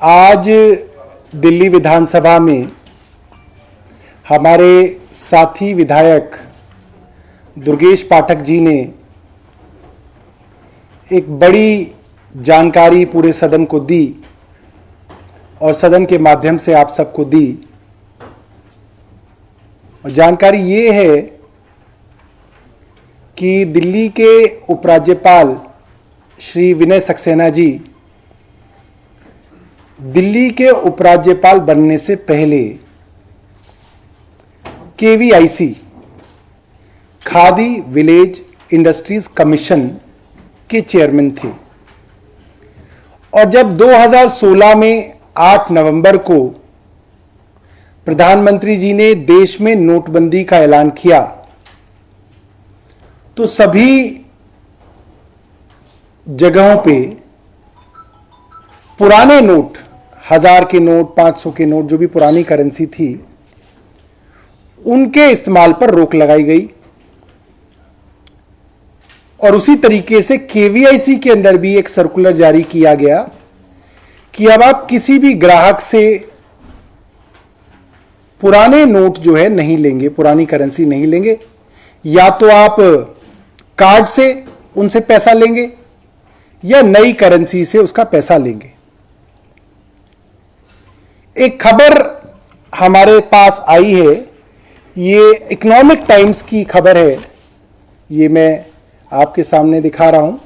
आज दिल्ली विधानसभा में हमारे साथी विधायक दुर्गेश पाठक जी ने एक बड़ी जानकारी पूरे सदन को दी और सदन के माध्यम से आप सबको दी। और जानकारी ये है कि दिल्ली के उपराज्यपाल श्री विनय सक्सेना जी दिल्ली के उपराज्यपाल बनने से पहले KVIC khadi village industries commission के चेयरमैन थे और जब 2016 में 8 नवंबर को प्रधानमंत्री जी ने देश में नोटबंदी का ऐलान किया तो सभी जगहों पे पुराने नोट, 1000 के नोट, 500 के नोट, जो भी पुरानी करेंसी थी, उनके इस्तेमाल पर रोक लगाई गई। और उसी तरीके से केवीआईसी के अंदर भी एक सर्कुलर जारी किया गया कि अब आप किसी भी ग्राहक से पुराने नोट जो है नहीं लेंगे, पुरानी करेंसी नहीं लेंगे, या तो आप कार्ड से उनसे पैसा लेंगे या नई करेंसी से उसका पैसा लेंगे। एक खबर हमारे पास आई है, ये इकोनॉमिक टाइम्स की खबर है, ये मैं आपके सामने दिखा रहा हूं।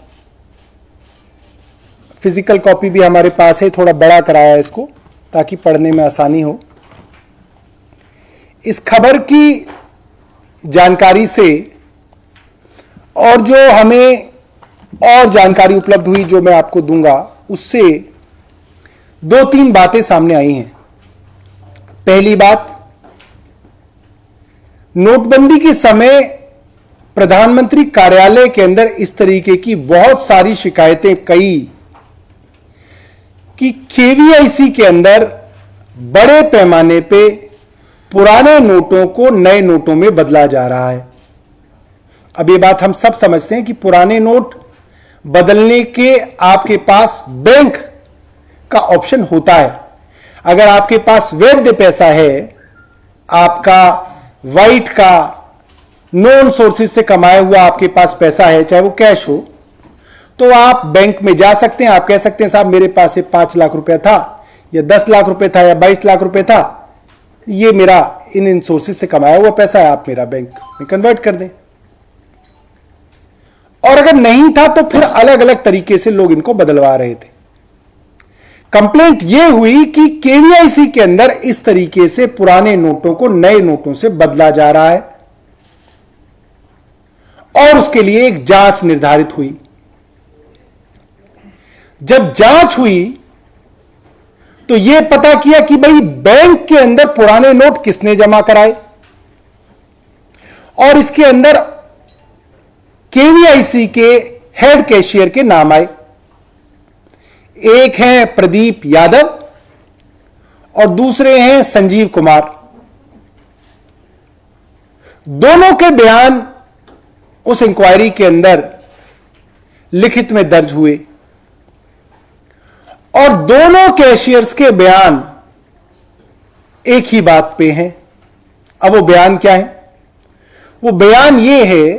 फिजिकल कॉपी भी हमारे पास है, थोड़ा बड़ा कराया है इसको ताकि पढ़ने में आसानी हो। इस खबर की जानकारी से और जो हमें और जानकारी उपलब्ध हुई जो मैं आपको दूंगा, उससे 2-3 बातें सामने आई हैं। पहली बात, नोटबंदी के समय प्रधानमंत्री कार्यालय के अंदर इस तरीके की बहुत सारी शिकायतें कई कि केवीआईसी के अंदर बड़े पैमाने पे पुराने नोटों को नए नोटों में बदला जा रहा है। अब ये बात हम सब समझते हैं कि पुराने नोट बदलने के आपके पास बैंक का ऑप्शन होता है। अगर आपके पास वैध पैसा है, आपका वाइट का नॉन सोर्सेज से कमाया हुआ आपके पास पैसा है, चाहे वो कैश हो, तो आप बैंक में जा सकते हैं। आप कह सकते हैं साहब मेरे पास 5 लाख रुपया था या 10 लाख रुपए था या 22 लाख रुपए था, ये मेरा इन सोर्सेज से कमाया हुआ पैसा है, आप मेरा बैंक में कन्वर्ट कर दें। और अगर नहीं था तो फिर अलग अलग तरीके से लोग इनको बदलवा रहे थे। कंप्लेंट यह हुई कि केवीआईसी के अंदर इस तरीके से पुराने नोटों को नए नोटों से बदला जा रहा है और उसके लिए एक जांच निर्धारित हुई। जब जांच हुई तो यह पता किया कि भाई बैंक के अंदर पुराने नोट किसने जमा कराए, और इसके अंदर केवीआईसी के हेड कैशियर के नाम आए। एक हैं प्रदीप यादव और दूसरे हैं संजीव कुमार। दोनों के बयान उस इंक्वायरी के अंदर लिखित में दर्ज हुए और दोनों कैशियर्स के बयान एक ही बात पे हैं। अब वो बयान क्या है? वो बयान ये है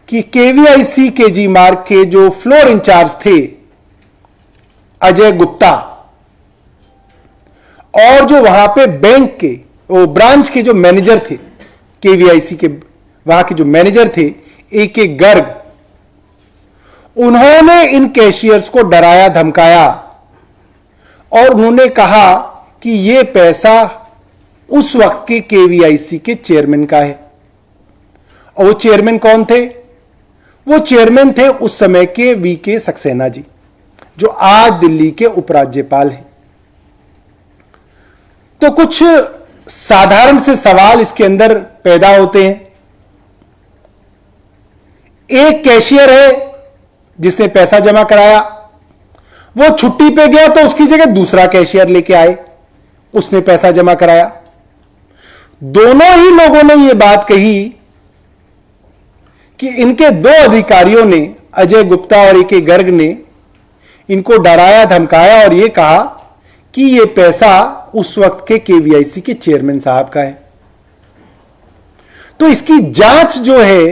कि केवीआईसी केजी मार्ग के जो फ्लोर इंचार्ज थे अजय गुप्ता, और जो वहां पे बैंक के वो ब्रांच के जो मैनेजर थे, केवीआईसी के वहां के जो मैनेजर थे A.K. गर्ग, उन्होंने इन कैशियर्स को डराया धमकाया और उन्होंने कहा कि यह पैसा उस वक्त के केवीआईसी के चेयरमैन का है। और वो चेयरमैन कौन थे? वो चेयरमैन थे उस समय के V.K. सक्सेना जी, जो आज दिल्ली के उपराज्यपाल हैं। तो कुछ साधारण से सवाल इसके अंदर पैदा होते हैं। एक कैशियर है जिसने पैसा जमा कराया, वो छुट्टी पे गया तो उसकी जगह दूसरा कैशियर लेके आए, उसने पैसा जमा कराया। दोनों ही लोगों ने यह बात कही कि इनके 2 अधिकारियों ने, अजय गुप्ता और A.K. गर्ग ने, इनको डराया धमकाया और यह कहा कि ये पैसा उस वक्त के केवीआईसी के चेयरमैन साहब का है। तो इसकी जांच जो है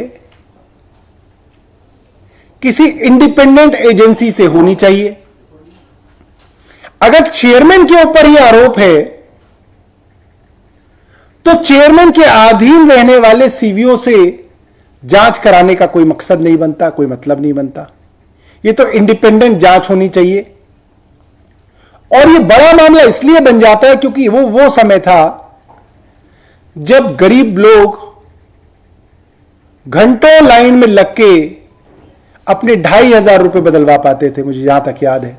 किसी इंडिपेंडेंट एजेंसी से होनी चाहिए। अगर चेयरमैन के ऊपर यह आरोप है तो चेयरमैन के अधीन रहने वाले सीवीओ से जांच कराने का कोई मकसद नहीं बनता, कोई मतलब नहीं बनता। यह तो इंडिपेंडेंट जांच होनी चाहिए। और यह बड़ा मामला इसलिए बन जाता है क्योंकि वो समय था जब गरीब लोग घंटों लाइन में लग के अपने 2,500 रुपए बदलवा पाते थे। मुझे जहां तक याद है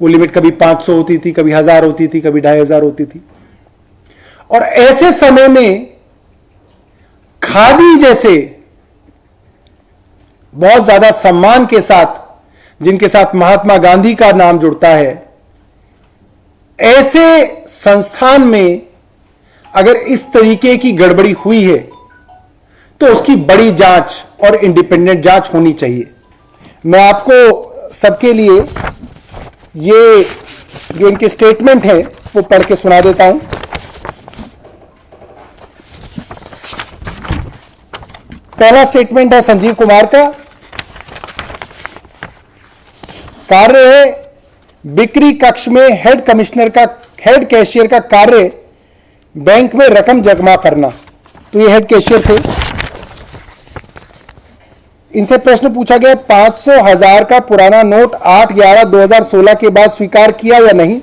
वो लिमिट कभी 500 होती थी, कभी 1000 होती थी, कभी 2,500 होती थी। और ऐसे समय में खादी जैसे बहुत ज्यादा सम्मान के साथ, जिनके साथ महात्मा गांधी का नाम जुड़ता है, ऐसे संस्थान में अगर इस तरीके की गड़बड़ी हुई है तो उसकी बड़ी जांच और इंडिपेंडेंट जांच होनी चाहिए। मैं आपको सबके लिए ये जो इनके स्टेटमेंट है वो पढ़ के सुना देता हूं। पहला स्टेटमेंट है संजीव कुमार का। कार्य है बिक्री कक्ष में हेड कैशियर का कार्य बैंक में रकम जमा करना। तो ये हेड कैशियर थे। इनसे प्रश्न पूछा गया 500,000 का पुराना नोट 8/11/2016 के बाद स्वीकार किया या नहीं।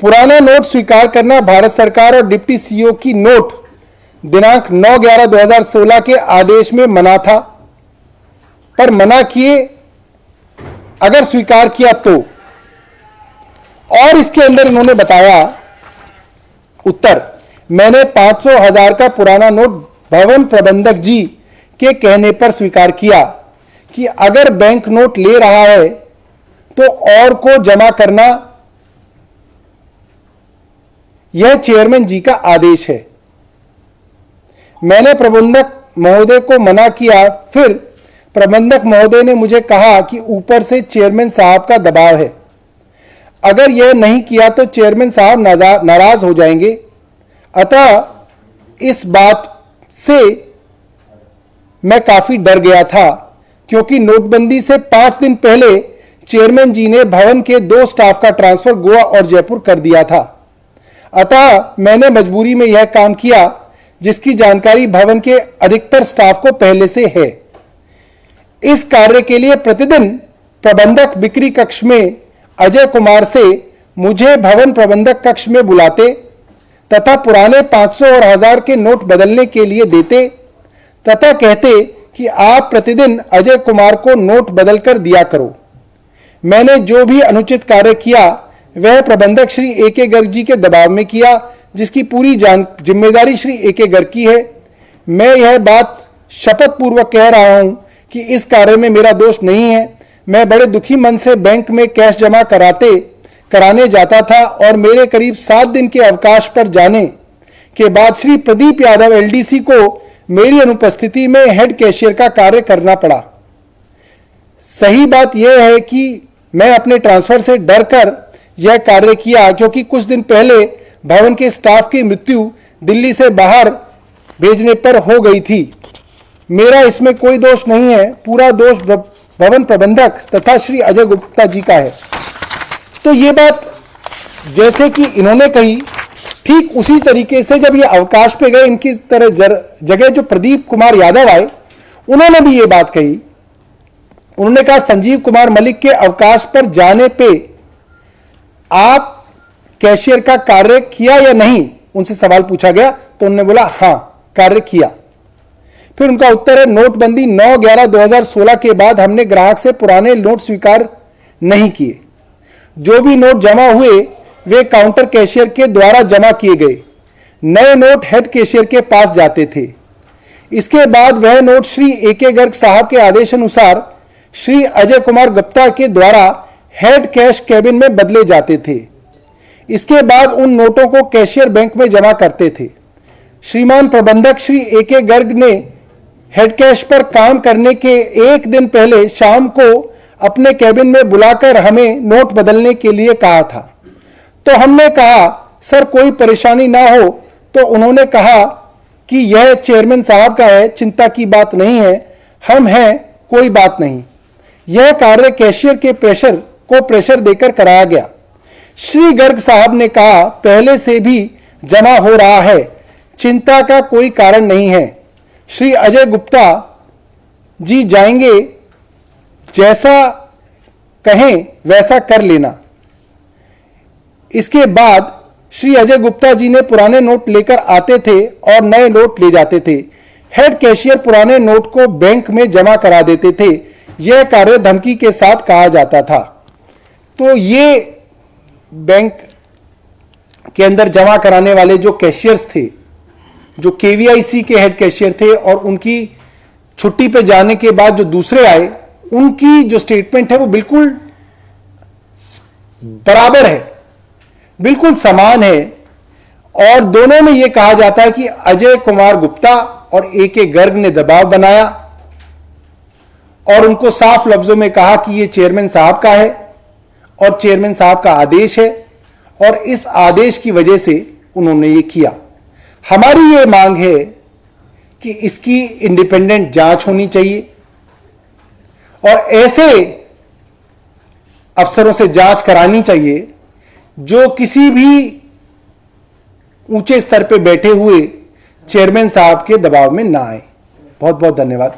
पुराना नोट स्वीकार करना भारत सरकार और डिप्टी सीईओ की नोट दिनांक 9/11/2016 के आदेश में मना था, पर मना किए अगर स्वीकार किया तो। और इसके अंदर इन्होंने बताया उत्तर, मैंने 500,000 का पुराना नोट भवन प्रबंधक जी के कहने पर स्वीकार किया कि अगर बैंक नोट ले रहा है तो और को जमा करना यह चेयरमैन जी का आदेश है। मैंने प्रबंधक महोदय को मना किया, फिर प्रबंधक महोदय ने मुझे कहा कि ऊपर से चेयरमैन साहब का दबाव है, अगर यह नहीं किया तो चेयरमैन साहब नाराज हो जाएंगे। अतः इस बात से मैं काफी डर गया था क्योंकि नोटबंदी से 5 दिन पहले चेयरमैन जी ने भवन के 2 स्टाफ का ट्रांसफर गोवा और जयपुर कर दिया था। अतः मैंने मजबूरी में यह काम किया जिसकी जानकारी भवन के अधिकतर स्टाफ को पहले से है। इस कार्य के लिए प्रतिदिन प्रबंधक बिक्री कक्ष में अजय कुमार से मुझे भवन प्रबंधक कक्ष में बुलाते तथा पुराने 500 और 1000 के नोट बदलने के लिए देते तथा कहते कि आप प्रतिदिन अजय कुमार को नोट बदलकर दिया करो। मैंने जो भी अनुचित कार्य किया वह प्रबंधक श्री ए.के. गर्ग जी के दबाव में किया, जिसकी पूरी जिम्मेदारी श्री ए.के. गर्ग की है। मैं यह बात शपथ पूर्वक कह रहा हूं कि इस कार्य में मेरा दोष नहीं है। मैं बड़े दुखी मन से बैंक में कैश जमा कराने जाता था और मेरे करीब 7 दिन के अवकाश पर जाने के बाद श्री प्रदीप यादव एलडीसी को मेरी अनुपस्थिति में हेड कैशियर का कार्य करना पड़ा। सही बात यह है कि मैं अपने ट्रांसफर से डरकर यह कार्य किया क्योंकि कुछ दिन पहले भवन के स्टाफ की मृत्यु दिल्ली से बाहर भेजने पर हो गई थी। मेरा इसमें कोई दोष नहीं है, पूरा दोष भवन प्रबंधक तथा श्री अजय गुप्ता जी का है। तो ये बात जैसे कि इन्होंने कही, ठीक उसी तरीके से जब ये अवकाश पे गए, इनकी तरह जगह जो प्रदीप कुमार यादव आए, उन्होंने भी ये बात कही। उन्होंने कहा संजीव कुमार मलिक के अवकाश पर जाने पे आप कैशियर का कार्य किया या नहीं, उनसे सवाल पूछा गया तो उन्होंने बोला हां कार्य किया। फिर उनका उत्तर है नोटबंदी 9/11/2016 के बाद हमने ग्राहक से पुराने नोट स्वीकार नहीं किए। जो भी नोट जमा हुए वे काउंटर कैशियर के द्वारा जमा किए गए। नए नोट हेड कैशियर के पास जाते थे। इसके बाद वह नोट श्री ए.के. गर्ग साहब के आदेश अनुसार श्री अजय कुमार गुप्ता के द्वारा हेड कैश कैबिन में बदले जाते थे। इसके बाद उन नोटों को कैशियर बैंक में जमा करते थे। श्रीमान प्रबंधक श्री ए.के. गर्ग ने हेड कैश पर काम करने के 1 दिन पहले शाम को अपने कैबिन में बुलाकर हमें नोट बदलने के लिए कहा था। तो हमने कहा सर कोई परेशानी ना हो, तो उन्होंने कहा कि यह चेयरमैन साहब का है, चिंता की बात नहीं है, हम हैं, कोई बात नहीं। यह कार्य कैशियर के प्रेशर देकर कराया गया। श्री गर्ग साहब ने कहा पहले से भी जमा हो रहा है, चिंता का कोई कारण नहीं है। श्री अजय गुप्ता जी जाएंगे, जैसा कहें वैसा कर लेना। इसके बाद श्री अजय गुप्ता जी ने पुराने नोट लेकर आते थे और नए नोट ले जाते थे। हेड कैशियर पुराने नोट को बैंक में जमा करा देते थे। यह कार्य धमकी के साथ कहा जाता था। तो ये बैंक के अंदर जमा कराने वाले जो कैशियर्स थे, जो केवीआईसी के हेड कैशियर थे, और उनकी छुट्टी पे जाने के बाद जो दूसरे आए, उनकी जो स्टेटमेंट है वो बिल्कुल बराबर है, बिल्कुल समान है। और दोनों में यह कहा जाता है कि अजय कुमार गुप्ता और ए.के. गर्ग ने दबाव बनाया और उनको साफ लफ्जों में कहा कि यह चेयरमैन साहब का है और चेयरमैन साहब का आदेश है, और इस आदेश की वजह से उन्होंने ये किया। हमारी ये मांग है कि इसकी इंडिपेंडेंट जांच होनी चाहिए और ऐसे अफसरों से जांच करानी चाहिए जो किसी भी ऊंचे स्तर पे बैठे हुए चेयरमैन साहब के दबाव में ना आए। बहुत बहुत धन्यवाद।